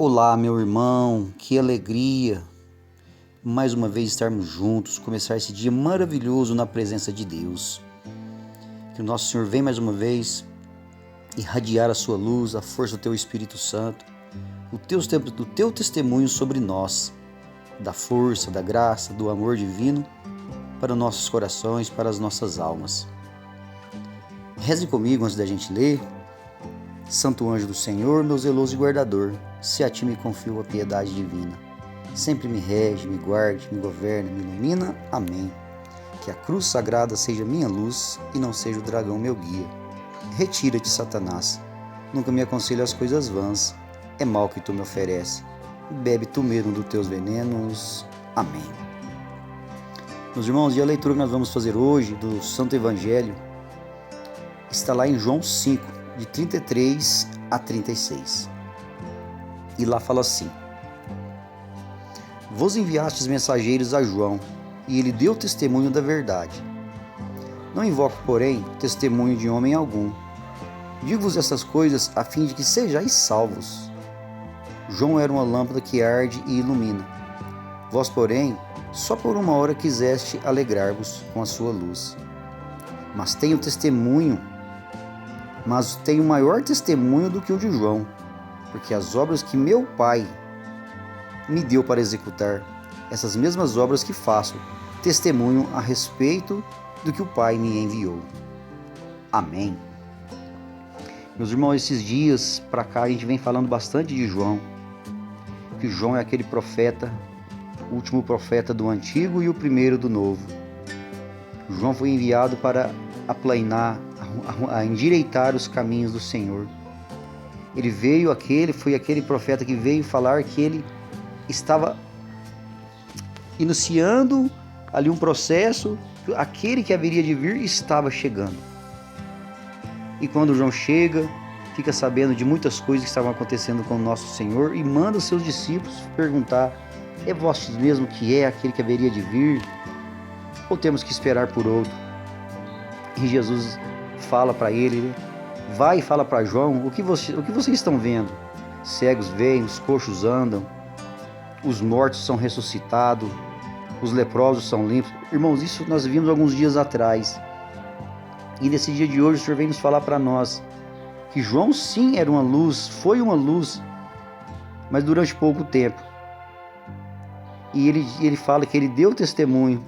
Olá, meu irmão, que alegria mais uma vez estarmos juntos, começar esse dia maravilhoso na presença de Deus. Que o nosso Senhor venha mais uma vez irradiar a sua luz, a força do teu Espírito Santo, o teu testemunho sobre nós, da força, da graça, do amor divino para nossos corações, para as nossas almas. Reze comigo antes da gente ler. Santo anjo do Senhor, meu zeloso guardador, se a ti me confio a piedade divina. Sempre me rege, me guarde, me governa, me ilumina. Amém. Que a cruz sagrada seja minha luz e não seja o dragão meu guia. Retira-te, Satanás. Nunca me aconselho as coisas vãs. É mal que tu me oferece. Bebe tu mesmo dos teus venenos. Amém. Meus irmãos, e a leitura que nós vamos fazer hoje do Santo Evangelho está lá em João 5, de 33 a 36. E lá fala assim: Vos enviastes mensageiros a João, e ele deu testemunho da verdade. Não invoco, porém, testemunho de homem algum. Digo-vos essas coisas a fim de que sejais salvos. João era uma lâmpada que arde e ilumina. Vós, porém, só por uma hora quiseste alegrar-vos com a sua luz. Mas tenho maior testemunho do que o de João, porque as obras que meu Pai me deu para executar, essas mesmas obras que faço, testemunham a respeito do que o Pai me enviou. Amém. Meus irmãos, esses dias para cá a gente vem falando bastante de João, que João é aquele profeta, o último profeta do Antigo e o primeiro do Novo. João foi enviado para aplainar, a endireitar os caminhos do Senhor. Foi aquele profeta que veio falar que ele estava iniciando ali um processo, aquele que haveria de vir estava chegando. E quando João chega, fica sabendo de muitas coisas que estavam acontecendo com o nosso Senhor e manda os seus discípulos perguntar: é vós mesmo que é aquele que haveria de vir? Ou temos que esperar por outro? E Jesus fala para ele, vai e fala para João, o que vocês estão vendo? Cegos veem, os coxos andam, os mortos são ressuscitados, os leprosos são limpos. Irmãos, isso nós vimos alguns dias atrás. E nesse dia de hoje o Senhor vem nos falar para nós que João sim era uma luz, foi uma luz, mas durante pouco tempo. E ele fala que ele deu testemunho,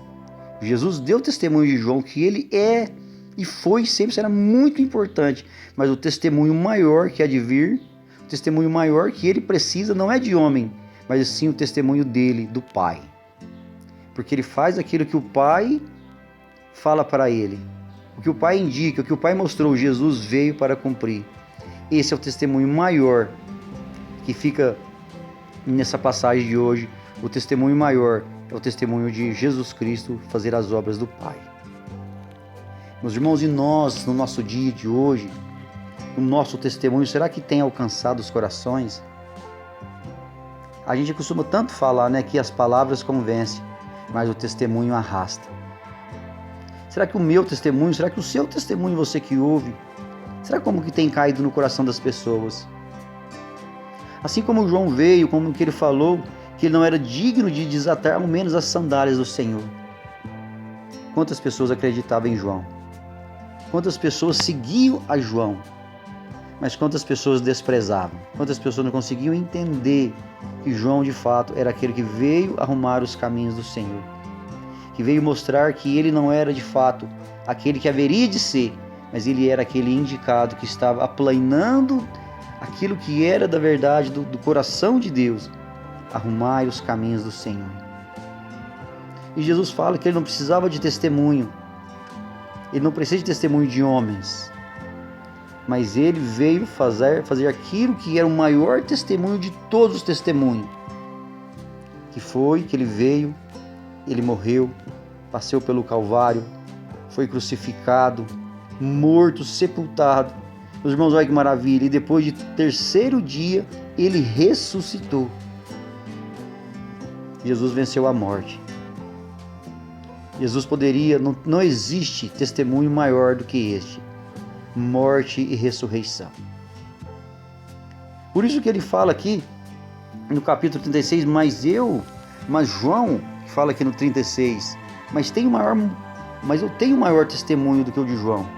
Jesus deu testemunho de João, que ele é e foi, sempre será muito importante, mas o testemunho maior que há de vir, o testemunho maior que ele precisa não é de homem, mas sim o testemunho dele, do Pai. Porque ele faz aquilo que o Pai fala para ele, o que o Pai indica, o que o Pai mostrou, Jesus veio para cumprir. Esse é o testemunho maior que fica nessa passagem de hoje. O testemunho maior é o testemunho de Jesus Cristo fazer as obras do Pai. Meus irmãos, e nós, no nosso dia de hoje, o nosso testemunho, será que tem alcançado os corações? A gente costuma tanto falar, que as palavras convencem, mas o testemunho arrasta. Será que o meu testemunho, será que o seu testemunho, você que ouve, será como que tem caído no coração das pessoas? Assim como João veio, como que ele falou, que ele não era digno de desatar ao menos as sandálias do Senhor. Quantas pessoas acreditavam em João? Quantas pessoas seguiam a João? Mas quantas pessoas desprezavam? Quantas pessoas não conseguiam entender que João de fato era aquele que veio arrumar os caminhos do Senhor? Que veio mostrar que ele não era de fato aquele que haveria de ser, mas ele era aquele indicado que estava aplainando aquilo que era da verdade do coração de Deus. Arrumai os caminhos do Senhor. E Jesus fala que ele não precisava de testemunho. Ele não precisa de testemunho de homens. Mas ele veio fazer aquilo que era o maior testemunho de todos os testemunhos. Que foi que ele veio, ele morreu, passou pelo Calvário, foi crucificado, morto, sepultado. Meus irmãos, olha que maravilha. E depois de terceiro dia, ele ressuscitou. Jesus venceu a morte. Jesus poderia, não existe testemunho maior do que este: morte e ressurreição. Por isso que ele fala aqui no capítulo 36, mas João, que fala aqui no 36, mas eu tenho maior testemunho do que o de João,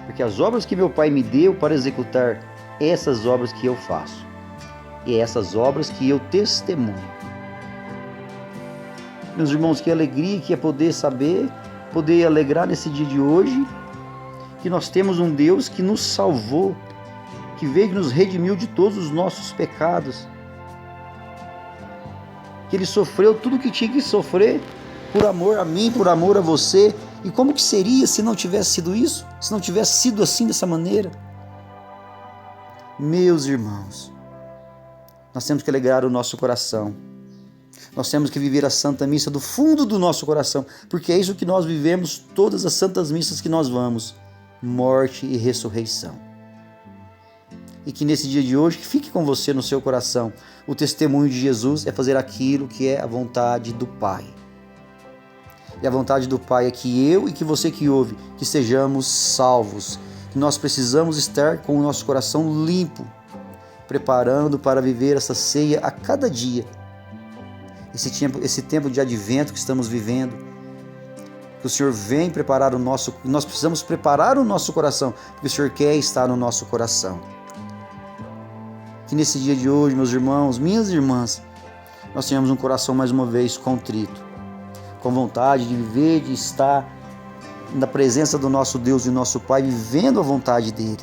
porque as obras que meu Pai me deu para executar, essas obras que eu faço, e essas obras que eu testemunho. Meus irmãos, que alegria que é poder saber, poder alegrar nesse dia de hoje, que nós temos um Deus que nos salvou, que veio e nos redimiu de todos os nossos pecados, que Ele sofreu tudo o que tinha que sofrer por amor a mim, por amor a você. E como que seria se não tivesse sido isso? Se não tivesse sido assim, dessa maneira? Meus irmãos, nós temos que alegrar o nosso coração. Nós temos que viver a Santa Missa do fundo do nosso coração, porque é isso que nós vivemos todas as Santas Missas que nós vamos, morte e ressurreição. E que nesse dia de hoje, que fique com você no seu coração, o testemunho de Jesus é fazer aquilo que é a vontade do Pai. E a vontade do Pai é que eu e que você que ouve, que sejamos salvos, que nós precisamos estar com o nosso coração limpo, preparando para viver essa ceia a cada dia. Esse tempo de advento que estamos vivendo, que o Senhor vem preparar nós precisamos preparar o nosso coração, porque o Senhor quer estar no nosso coração. Que nesse dia de hoje, meus irmãos, minhas irmãs, nós tenhamos um coração mais uma vez contrito, com vontade de viver, de estar na presença do nosso Deus e nosso Pai, vivendo a vontade dEle.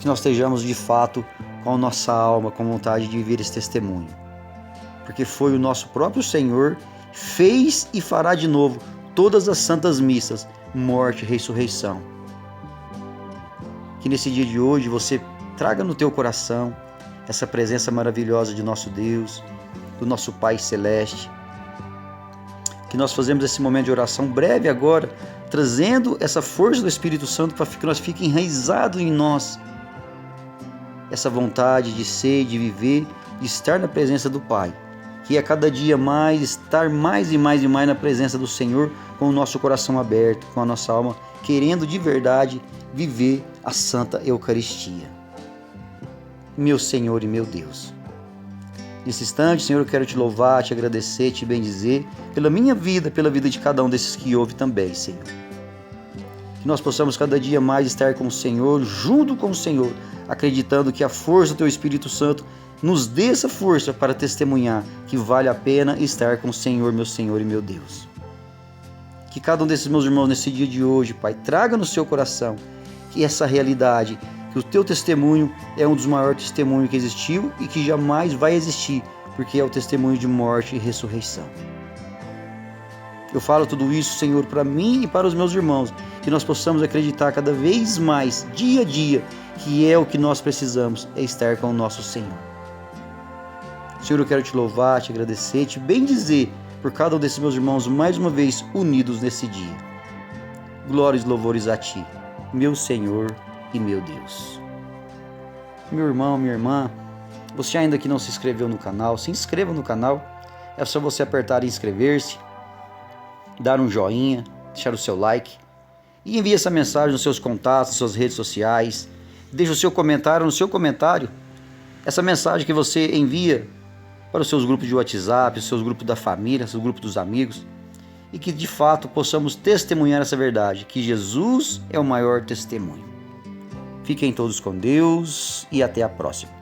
Que nós estejamos de fato com a nossa alma, com vontade de viver esse testemunho. Porque foi o nosso próprio Senhor, fez e fará de novo todas as santas missas, morte e ressurreição. Que nesse dia de hoje você traga no teu coração essa presença maravilhosa de nosso Deus, do nosso Pai Celeste. Que nós fazemos esse momento de oração breve agora, trazendo essa força do Espírito Santo para que nós fique enraizado em nós essa vontade de ser, de viver, de estar na presença do Pai. Que a cada dia mais, estar mais e mais na presença do Senhor, com o nosso coração aberto, com a nossa alma, querendo de verdade viver a Santa Eucaristia. Meu Senhor e meu Deus. Nesse instante, Senhor, eu quero te louvar, te agradecer, te bendizer pela minha vida, pela vida de cada um desses que ouve também, Senhor. Que nós possamos cada dia mais estar com o Senhor, junto com o Senhor, acreditando que a força do Teu Espírito Santo nos dê essa força para testemunhar que vale a pena estar com o Senhor, meu Senhor e meu Deus. Que cada um desses meus irmãos nesse dia de hoje, Pai, traga no seu coração que essa realidade, que o teu testemunho é um dos maiores testemunhos que existiu e que jamais vai existir, porque é o testemunho de morte e ressurreição. Eu falo tudo isso, Senhor, para mim e para os meus irmãos, que nós possamos acreditar cada vez mais, dia a dia, que é o que nós precisamos, é estar com o nosso Senhor. Senhor, eu quero te louvar, te agradecer, te bendizer por cada um desses meus irmãos, mais uma vez unidos nesse dia. Glórias e louvores a Ti, meu Senhor e meu Deus. Meu irmão, minha irmã, você ainda que não se inscreveu no canal, se inscreva no canal. É só você apertar em inscrever-se, dar um joinha, deixar o seu like e envie essa mensagem nos seus contatos, nas suas redes sociais. Deixe o seu comentário no seu comentário. Essa mensagem que você envia para os seus grupos de WhatsApp, os seus grupos da família, os seus grupos dos amigos, e que de fato possamos testemunhar essa verdade, que Jesus é o maior testemunho. Fiquem todos com Deus e até a próxima.